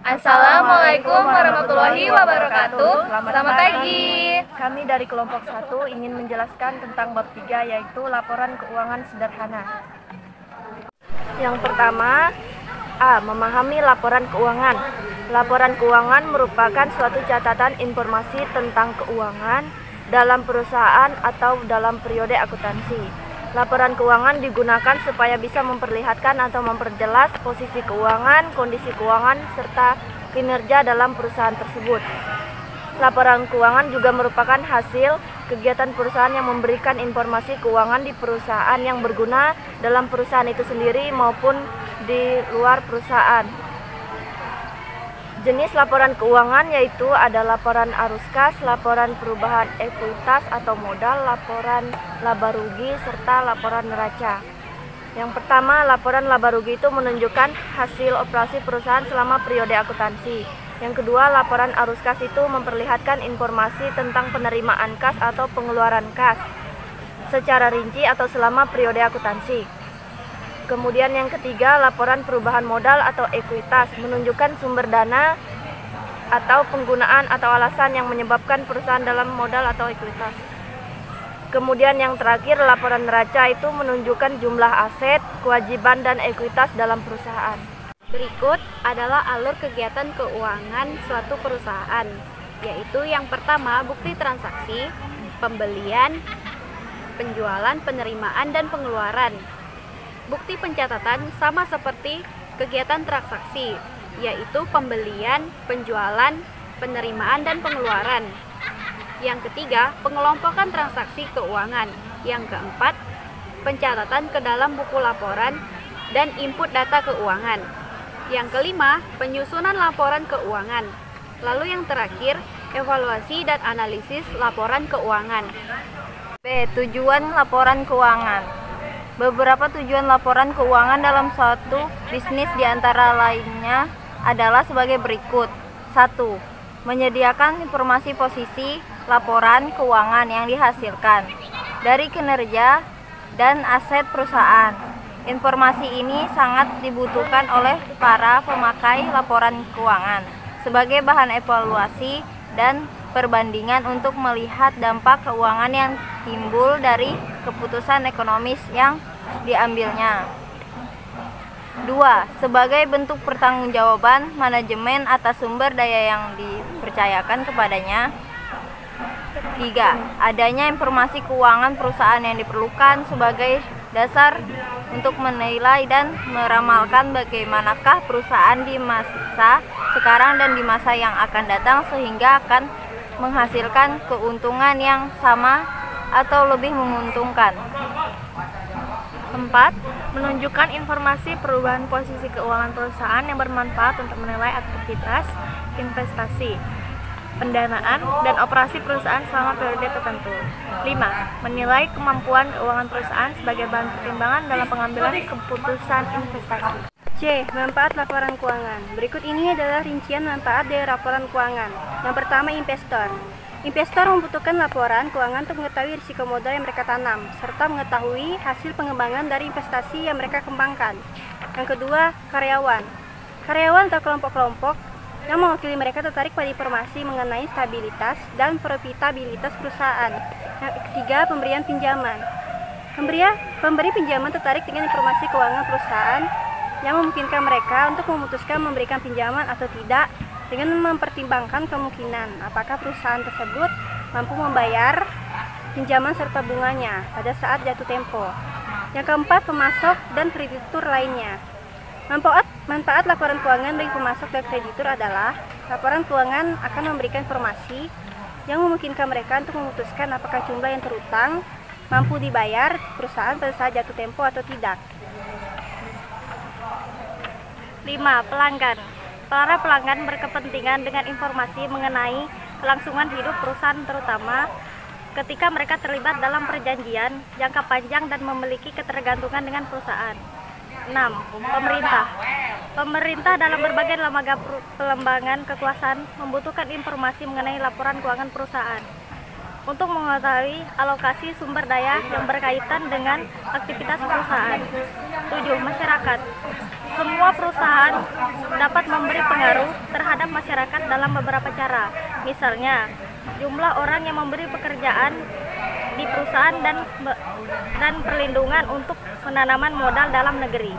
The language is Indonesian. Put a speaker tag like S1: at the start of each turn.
S1: Assalamualaikum warahmatullahi wabarakatuh. Selamat pagi.
S2: Kami dari kelompok 1 ingin menjelaskan tentang bab 3, yaitu laporan keuangan sederhana. Yang pertama, A. Memahami laporan keuangan. Laporan keuangan merupakan suatu catatan informasi tentang keuangan dalam perusahaan atau dalam periode akuntansi. Laporan keuangan digunakan supaya bisa memperlihatkan atau memperjelas posisi keuangan, kondisi keuangan, serta kinerja dalam perusahaan tersebut. Laporan keuangan juga merupakan hasil kegiatan perusahaan yang memberikan informasi keuangan di perusahaan yang berguna dalam perusahaan itu sendiri maupun di luar perusahaan. Jenis laporan keuangan yaitu ada laporan arus kas, laporan perubahan ekuitas atau modal, laporan laba rugi, serta laporan neraca. Yang pertama, laporan laba rugi itu menunjukkan hasil operasi perusahaan selama periode akuntansi. Yang kedua, laporan arus kas itu memperlihatkan informasi tentang penerimaan kas atau pengeluaran kas secara rinci atau selama periode akuntansi. Kemudian yang ketiga, laporan perubahan modal atau ekuitas menunjukkan sumber dana atau penggunaan atau alasan yang menyebabkan perusahaan dalam modal atau ekuitas. Kemudian yang terakhir, laporan neraca itu menunjukkan jumlah aset, kewajiban, dan ekuitas dalam perusahaan.
S1: Berikut adalah alur kegiatan keuangan suatu perusahaan, yaitu yang pertama bukti transaksi, pembelian, penjualan, penerimaan, dan pengeluaran. Bukti pencatatan sama seperti kegiatan transaksi, yaitu pembelian, penjualan, penerimaan, dan pengeluaran. Yang ketiga, pengelompokan transaksi keuangan. Yang keempat, pencatatan ke dalam buku laporan dan input data keuangan. Yang kelima, penyusunan laporan keuangan. Lalu yang terakhir, evaluasi dan analisis laporan keuangan.
S2: B. Tujuan laporan keuangan. Beberapa tujuan laporan keuangan dalam suatu bisnis diantara lainnya adalah sebagai berikut. 1. Menyediakan informasi posisi laporan keuangan yang dihasilkan dari kinerja dan aset perusahaan. Informasi ini sangat dibutuhkan oleh para pemakai laporan keuangan sebagai bahan evaluasi dan perbandingan untuk melihat dampak keuangan yang timbul dari keputusan ekonomis yang diambilnya. 2. Sebagai bentuk pertanggungjawaban manajemen atas sumber daya yang dipercayakan kepadanya. 3. Adanya informasi keuangan perusahaan yang diperlukan sebagai dasar untuk menilai dan meramalkan bagaimanakah perusahaan di masa sekarang dan di masa yang akan datang sehingga akan menghasilkan keuntungan yang sama atau lebih menguntungkan.
S1: 4. Menunjukkan informasi perubahan posisi keuangan perusahaan yang bermanfaat untuk menilai aktivitas investasi, pendanaan, dan operasi perusahaan selama periode tertentu. 5. Menilai kemampuan keuangan perusahaan sebagai bahan pertimbangan dalam pengambilan keputusan investasi.
S2: C. Manfaat laporan keuangan. Berikut ini adalah rincian manfaat dari laporan keuangan. Yang pertama, investor. Investor membutuhkan laporan keuangan untuk mengetahui risiko modal yang mereka tanam, serta mengetahui hasil pengembangan dari investasi yang mereka kembangkan. Yang kedua, karyawan. Karyawan atau kelompok-kelompok yang mewakili mereka tertarik pada informasi mengenai stabilitas dan profitabilitas perusahaan. Yang ketiga, pemberian pinjaman. Pemberi pinjaman tertarik dengan informasi keuangan perusahaan yang memungkinkan mereka untuk memutuskan memberikan pinjaman atau tidak dengan mempertimbangkan kemungkinan apakah perusahaan tersebut mampu membayar pinjaman serta bunganya pada saat jatuh tempo. Yang keempat, pemasok dan kreditur lainnya. Manfaat laporan keuangan bagi pemasok dan kreditur adalah laporan keuangan akan memberikan informasi yang memungkinkan mereka untuk memutuskan apakah jumlah yang terutang mampu dibayar perusahaan pada saat jatuh tempo atau tidak.
S1: 5. Pelanggan. Para pelanggan berkepentingan dengan informasi mengenai kelangsungan hidup perusahaan, terutama ketika mereka terlibat dalam perjanjian jangka panjang dan memiliki ketergantungan dengan perusahaan. 6. Pemerintah. Pemerintah dalam berbagai lembaga pengembangan kekuasaan membutuhkan informasi mengenai laporan keuangan perusahaan untuk mengetahui alokasi sumber daya yang berkaitan dengan aktivitas perusahaan. 7. Masyarakat. Semua perusahaan dapat memberi pengaruh terhadap masyarakat dalam beberapa cara. Misalnya, jumlah orang yang memberi pekerjaan di perusahaan dan perlindungan untuk penanaman modal dalam negeri.